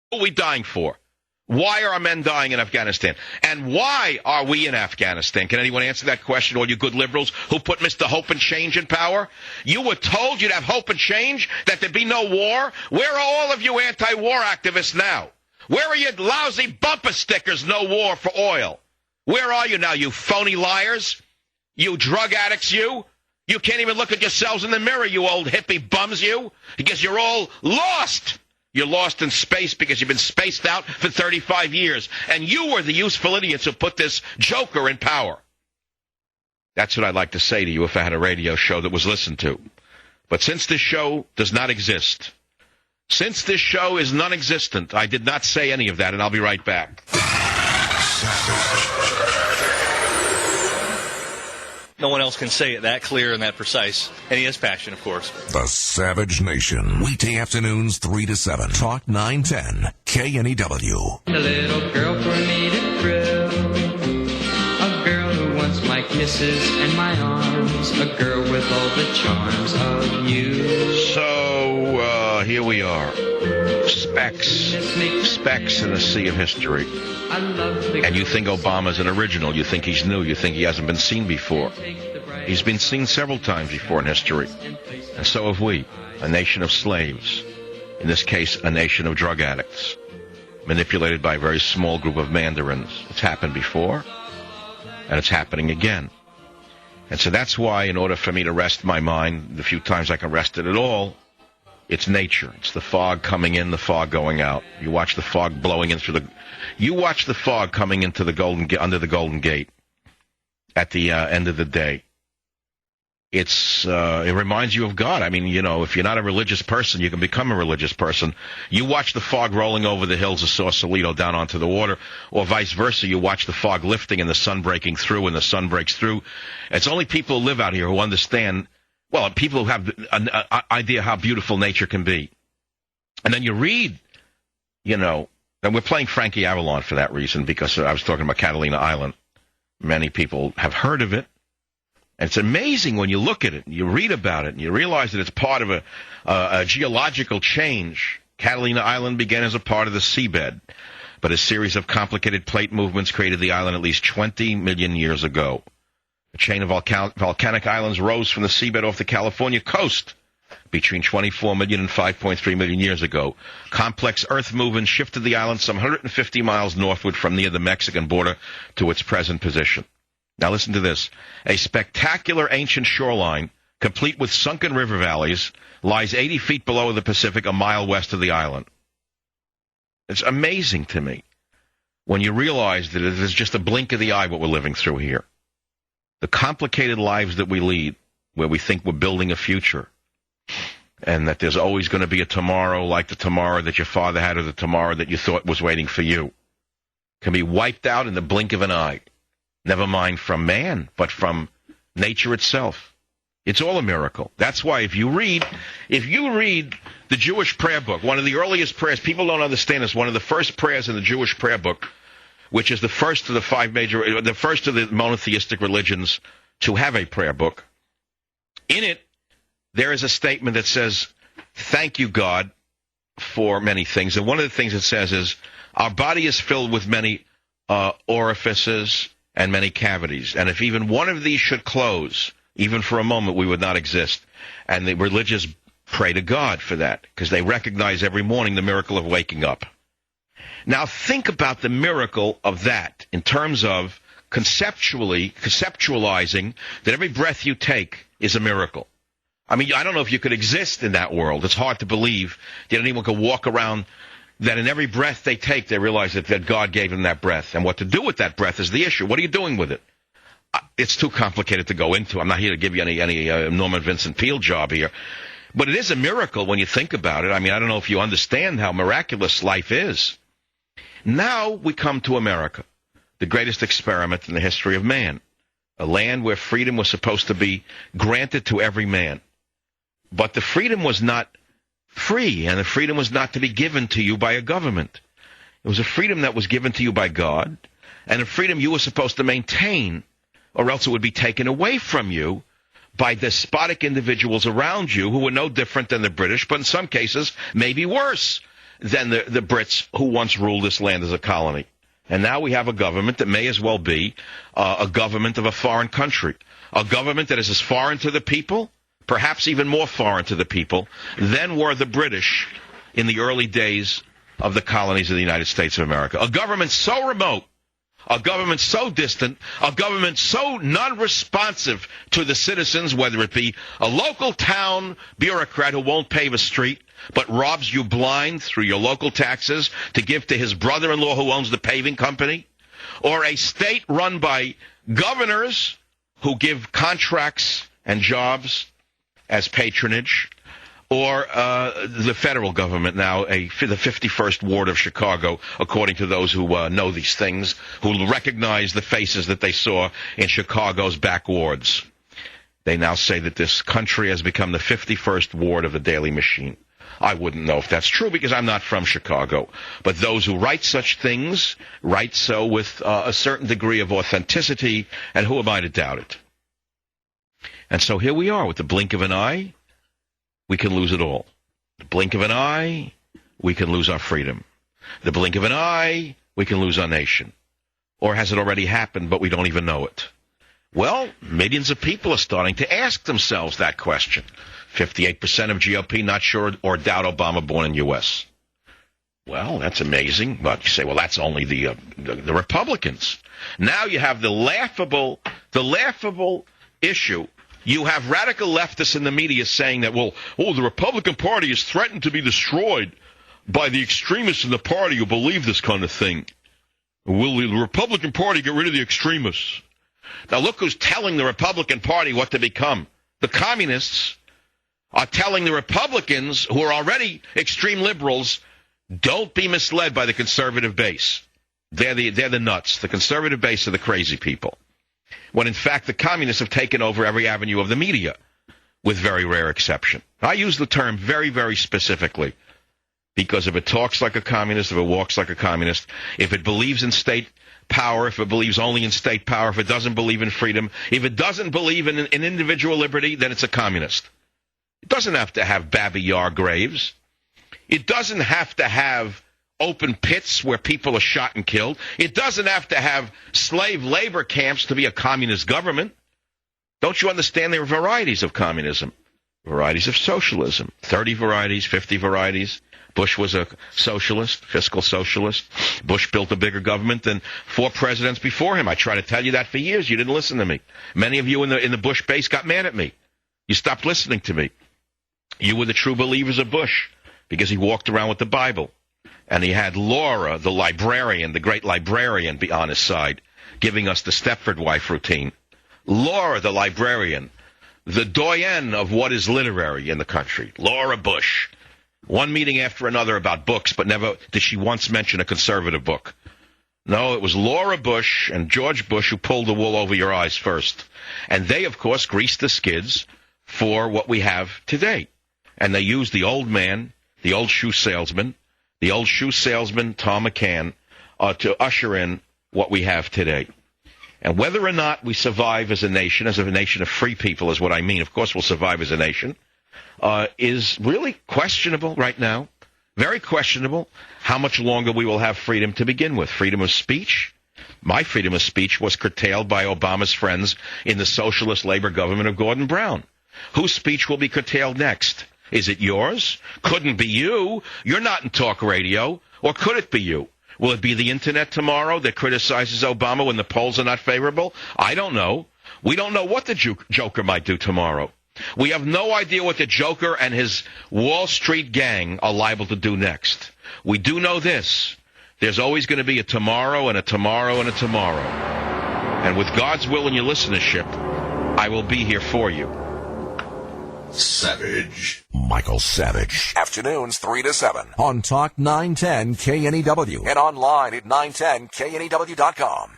What are we dying for? Why are our men dying in Afghanistan? And why are we in Afghanistan? Can anyone answer that question, all you good liberals who put Mr. Hope and Change in power? You were told you'd have hope and change, that there'd be no war? Where are all of you anti-war activists now? Where are your lousy bumper stickers, no war for oil? Where are you now, you phony liars? You drug addicts, you? You can't even look at yourselves in the mirror, you old hippie bums, you? Because you're all lost. You're lost in space because you've been spaced out for 35 years. And you were the useful idiots who put this joker in power. That's what I'd like to say to you if I had a radio show that was listened to. But since this show does not exist, since this show is non-existent, I did not say any of that, and I'll be right back. No one else can say it that clear and that precise. And he has passion, of course. The Savage Nation. Weekday afternoons 3 to 7. Talk 910. KNEW. A little girl for me to thrill. A girl who wants my kisses and my arms. A girl with all the charms of you. So, here we are. Specks in the sea of history. And you think Obama's an original. You think he's new. You think he hasn't been seen before. He's been seen several times before in history. And so have we, a nation of slaves. In this case, a nation of drug addicts, manipulated by a very small group of mandarins. It's happened before, and it's happening again. And so that's why, in order for me to rest my mind, the few times I can rest it at all, it's nature. It's the fog coming in, the fog going out. You watch the fog blowing in through the... You watch the fog coming into the under the Golden Gate at the end of the day. It reminds you of God. I mean, you know, if you're not a religious person, you can become a religious person. You watch the fog rolling over the hills of Sausalito down onto the water, or vice versa. You watch the fog lifting and the sun breaking through, and the sun breaks through. It's only people who live out here who understand, well, people who have an idea how beautiful nature can be. And then you read, you know, and we're playing Frankie Avalon for that reason, because I was talking about Catalina Island. Many people have heard of it. And it's amazing when you look at it, and you read about it, and you realize that it's part of a geological change. Catalina Island began as a part of the seabed, but a series of complicated plate movements created the island at least 20 million years ago. A chain of volcanic islands rose from the seabed off the California coast between 24 million and 5.3 million years ago. Complex earth movements shifted the island some 150 miles northward from near the Mexican border to its present position. Now listen to this. A spectacular ancient shoreline, complete with sunken river valleys, lies 80 feet below the Pacific, a mile west of the island. It's amazing to me when you realize that it is just a blink of the eye what we're living through here. The complicated lives that we lead, where we think we're building a future, and that there's always going to be a tomorrow like the tomorrow that your father had or the tomorrow that you thought was waiting for you, can be wiped out in the blink of an eye. Never mind from man, but from nature itself. It's all a miracle. That's why if you read the Jewish prayer book, one of the earliest prayers, people don't understand this, one of the first prayers in the Jewish prayer book, which is the first of the first of the monotheistic religions to have a prayer book. In it, there is a statement that says, thank you, God, for many things. And one of the things it says is, our body is filled with many orifices and many cavities. And if even one of these should close, even for a moment, we would not exist. And the religious pray to God for that, because they recognize every morning the miracle of waking up. Now think about the miracle of that in terms of conceptualizing that every breath you take is a miracle. I mean, I don't know if you could exist in that world. It's hard to believe that anyone could walk around, that in every breath they take, they realize that God gave them that breath. And what to do with that breath is the issue. What are you doing with it? It's too complicated to go into. I'm not here to give you any Norman Vincent Peale job here. But it is a miracle when you think about it. I mean, I don't know if you understand how miraculous life is. Now we come to America, the greatest experiment in the history of man, a land where freedom was supposed to be granted to every man. But the freedom was not free, and the freedom was not to be given to you by a government. It was a freedom that was given to you by God, and a freedom you were supposed to maintain, or else it would be taken away from you by despotic individuals around you who were no different than the British, but in some cases maybe worse, than the Brits who once ruled this land as a colony. And now we have a government that may as well be a government of a foreign country, a government that is as foreign to the people, perhaps even more foreign to the people, than were the British in the early days of the colonies of the United States of America. A government so remote, a government so distant, a government so non-responsive to the citizens, whether it be a local town bureaucrat who won't pave a street, but robs you blind through your local taxes to give to his brother-in-law who owns the paving company, or a state run by governors who give contracts and jobs as patronage, or the federal government now, the 51st Ward of Chicago, according to those who know these things, who recognize the faces that they saw in Chicago's back wards. They now say that this country has become the 51st Ward of the Daily Machine. I wouldn't know if that's true because I'm not from Chicago. But those who write such things write so with a certain degree of authenticity, and who am I to doubt it? And so here we are with the blink of an eye. We can lose it all. The blink of an eye, we can lose our freedom. The blink of an eye, we can lose our nation. Or has it already happened, but we don't even know it? Well, millions of people are starting to ask themselves that question. 58% of GOP not sure or doubt Obama born in U.S. Well, that's amazing. But you say, well, that's only the Republicans. Now you have the laughable issue. You have radical leftists in the media saying that, the Republican Party is threatened to be destroyed by the extremists in the party who believe this kind of thing. Will the Republican Party get rid of the extremists? Now look who's telling the Republican Party what to become. The communists are telling the Republicans, who are already extreme liberals, don't be misled by the conservative base. They're the nuts. The conservative base are the crazy people. When in fact the communists have taken over every avenue of the media, with very rare exception. I use the term very, very specifically, because if it talks like a communist, if it walks like a communist, if it believes in state power, if it believes only in state power, if it doesn't believe in freedom, if it doesn't believe in individual liberty, then it's a communist. It doesn't have to have Babi Yar graves. It doesn't have to have open pits where people are shot and killed. It doesn't have to have slave labor camps to be a communist government. Don't you understand there are varieties of communism? Varieties of socialism. 30 varieties, 50 varieties. Bush was a socialist, fiscal socialist. Bush built a bigger government than 4 presidents before him. I tried to tell you that for years. You didn't listen to me. Many of you in the Bush base got mad at me. You stopped listening to me. You were the true believers of Bush because he walked around with the Bible. And he had Laura, the librarian, the great librarian, be on his side, giving us the Stepford wife routine. Laura, the librarian, the doyen of what is literary in the country. Laura Bush. One meeting after another about books, but never did she once mention a conservative book. No, it was Laura Bush and George Bush who pulled the wool over your eyes first. And they, of course, greased the skids for what we have today. And they used the old man, the old shoe salesman, Tom McCann, to usher in what we have today. And whether or not we survive as a nation of free people is what I mean. Of course we'll survive as a nation. Is really questionable right now. Very questionable how much longer we will have freedom to begin with. Freedom of speech. My freedom of speech was curtailed by Obama's friends in the socialist labor government of Gordon Brown. Whose speech will be curtailed next? Is it yours? Couldn't be you. You're not in talk radio. Or could it be you? Will it be the internet tomorrow that criticizes Obama when the polls are not favorable? I don't know. We don't know what the Joker might do tomorrow. We have no idea what the Joker and his Wall Street gang are liable to do next. We do know this. There's always going to be a tomorrow and a tomorrow and a tomorrow. And with God's will and your listenership, I will be here for you. Savage. Michael Savage. Afternoons 3 to 7 on Talk 910 KNEW and online at 910KNEW.com.